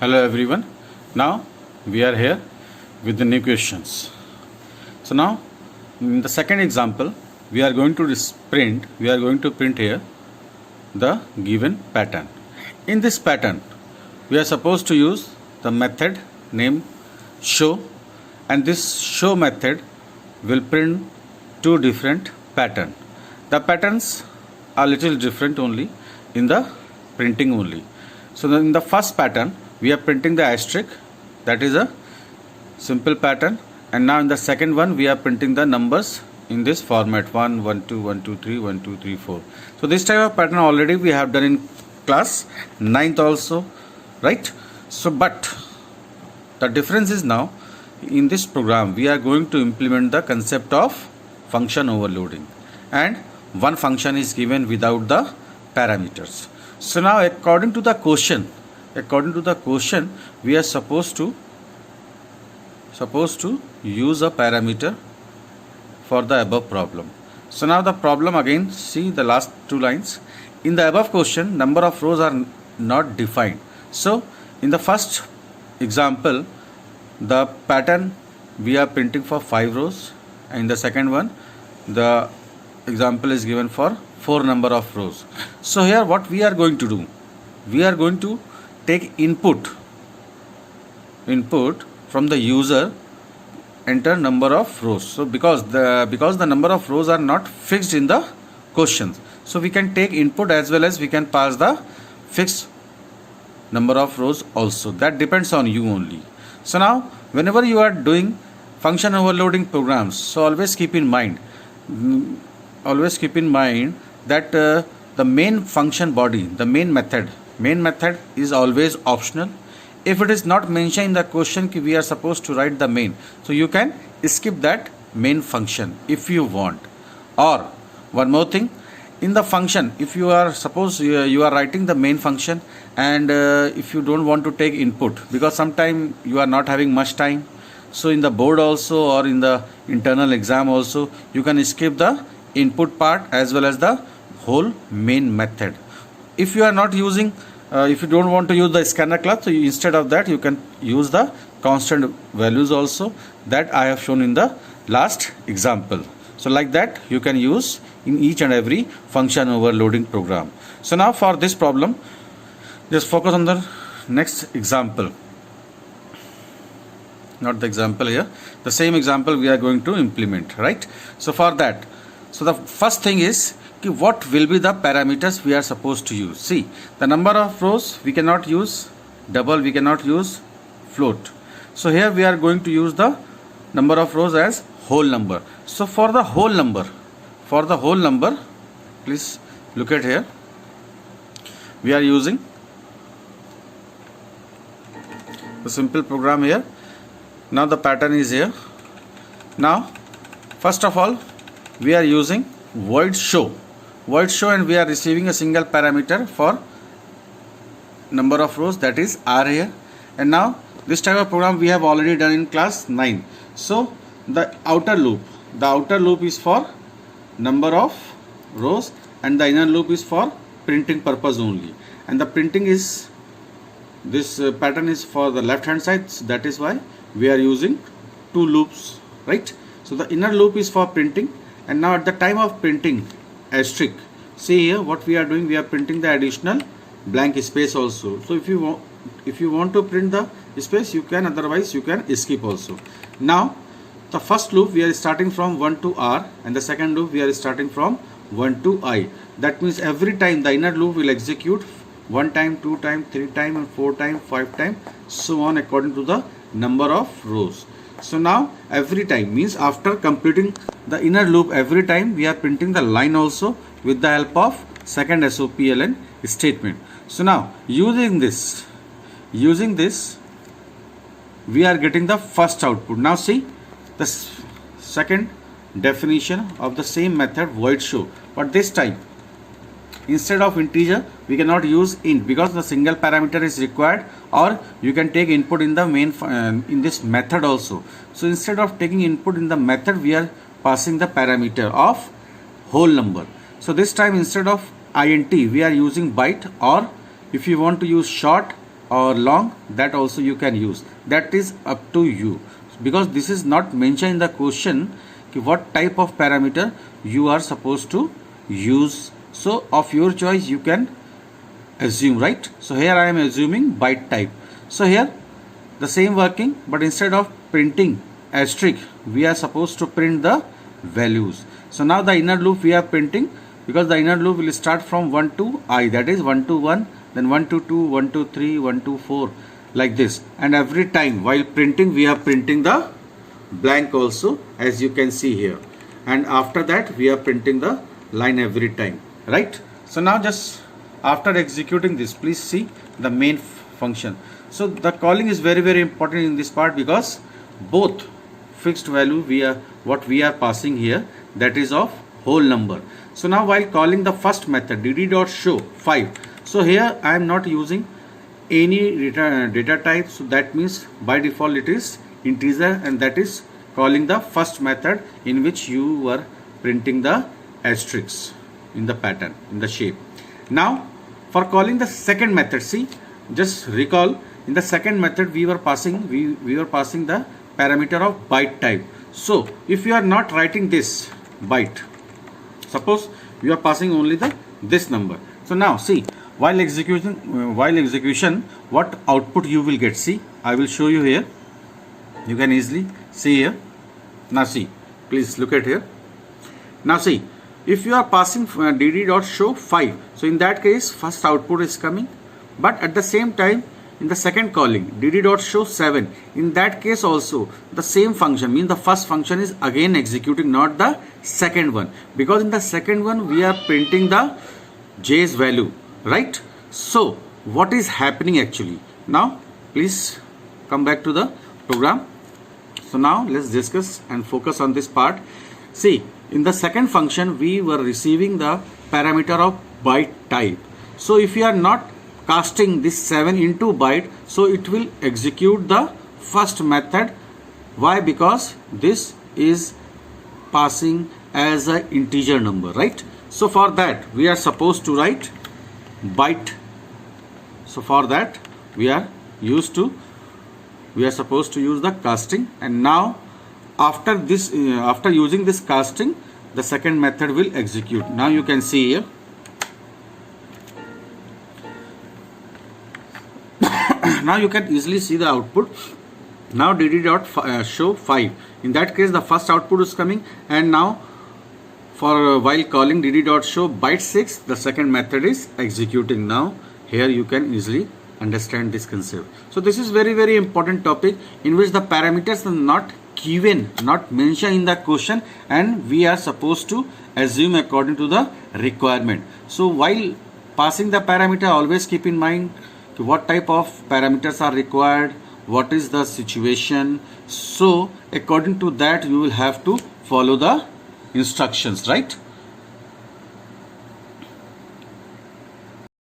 Hello everyone. Now we are here with the new questions. So now in the second example we are going to print here the given pattern. In this pattern we are supposed to use the method named show, and this show method will print two different pattern. The patterns are little different only in the printing only. So in the first pattern we are printing the asterisk, that is a simple pattern, and now in the second one we are printing the numbers in this format 1 1 2 1 2 3 1 2 3 4. So this type of pattern already we have done in class 9th also, right? So but the difference is now in this program we are going to implement the concept of function overloading, and one function is given without the parameters. So now according to the question we are supposed to use a parameter for the above problem. So now the problem, again see the last two lines. In the above question number of rows are not defined. So in the first example the pattern we are printing for 5 rows, and in the second one the example is given for 4 number of rows. So here what we are going to do, we are going to take input from the user, enter number of rows. So because the number of rows are not fixed in the questions, so we can take input as well as we can pass the fixed number of rows also. That depends on you only. So now whenever you are doing function overloading programs, so always keep in mind that the main function body, the main method is always optional. If it is not mentioned in the question कि we are supposed to write the main, so you can skip that main function if you want. Or one more thing, in the function if you are you are writing the main function, and if you don't want to take input because sometime you are not having much time, so in the board also or in the internal exam also you can skip the input part as well as the whole main method. If you are not using if you don't want to use the scanner class, so instead of that you can use the constant values also that I have shown in the last example. So like that you can use in each and every function overloading program. So now for this problem just focus on the next example, not the example here, the same example we are going to implement, right? So for that, so the first thing is what will be the parameters we are supposed to use. See, the number of rows we cannot use double, we cannot use float. So here we are going to use the number of rows as whole number. So for the whole number, please look at here, we are using the simple program here. Now the pattern is here. Now first of all we are using void show, and we are receiving a single parameter for number of rows, that is R here. And now this type of program we have already done in class 9. So the outer loop is for number of rows, and the inner loop is for printing purpose only, and the printing is this pattern is for the left hand side, so that is why we are using 2 loops, right? So the inner loop is for printing, and now at the time of printing asterisk, see here what we are doing, we are printing the additional blank space also. So if you want to print the space you can, otherwise you can skip also. Now the first loop we are starting from 1 to R, and the second loop we are starting from 1 to I. That means every time the inner loop will execute 1 time, 2 time, 3 time, and 4 time, 5 time, so on according to the number of rows. So now every time means after completing the inner loop, every time we are printing the line also with the help of second SOPLN statement. So now using this we are getting the first output. Now see the second definition of the same method, void show, but this time instead of integer we cannot use int because the single parameter is required, or you can take input in the main in this method also. So instead of taking input in the method we are passing the parameter of whole number. So this time instead of int we are using byte, or if you want to use short or long, that also you can use. That is up to you, because this is not mentioned in the question what type of parameter you are supposed to use. So of your choice you can assume, right? So here I am assuming byte type. So here the same working, but instead of printing asterisk, we are supposed to print the values. So now the inner loop we are printing, because the inner loop will start from 1 to I, that is 1 to 1, then 1 to 2, 1 to 3, 1 to 4, like this. And every time while printing we are printing the blank also, as you can see here. And after that we are printing the line every time, right? So now just after executing this, please see the main function. So the calling is very, very important in this part, because both fixed value what we are passing here, that is of whole number. So now while calling the first method dd.show 5, so here I am not using any data type, so that means by default it is integer, and that is calling the first method in which you were printing the asterisks in the pattern, in the shape. Now for calling the second method, see, just recall, in the second method we were passing the parameter of byte type. So if you are not writing this byte, suppose you are passing only this number. So now see, while execution what output you will get. See, I will show you here, you can easily see here. Now see, please look at here. Now see, if you are passing dd.show 5, so in that case first output is coming, but at the same time in the second calling dd.show 7, in that case also the same function, means the first function is again executing, not the second one, because in the second one we are printing the j's value, right? So what is happening actually? Now please come back to the program. So now let's discuss and focus on this part. See, in the second function we were receiving the parameter of byte type. So if you are not casting this 7 into byte, so it will execute the first method. Why? Because this is passing as an integer number, right? So for that we are supposed to write byte. So for that we are supposed to use the casting. And now after using this casting, the second method will execute. Now you can see here, now you can easily see the output. Now dd.show 5, in that case the first output is coming, and now for while calling dd.show byte 6, the second method is executing. Now here you can easily understand this concept. So this is very, very important topic, in which the parameters are not given, not mentioned in the question, and we are supposed to assume according to the requirement. So while passing the parameter, always keep in mind what type of parameters are required, what is the situation. So according to that you will have to follow the instructions, right?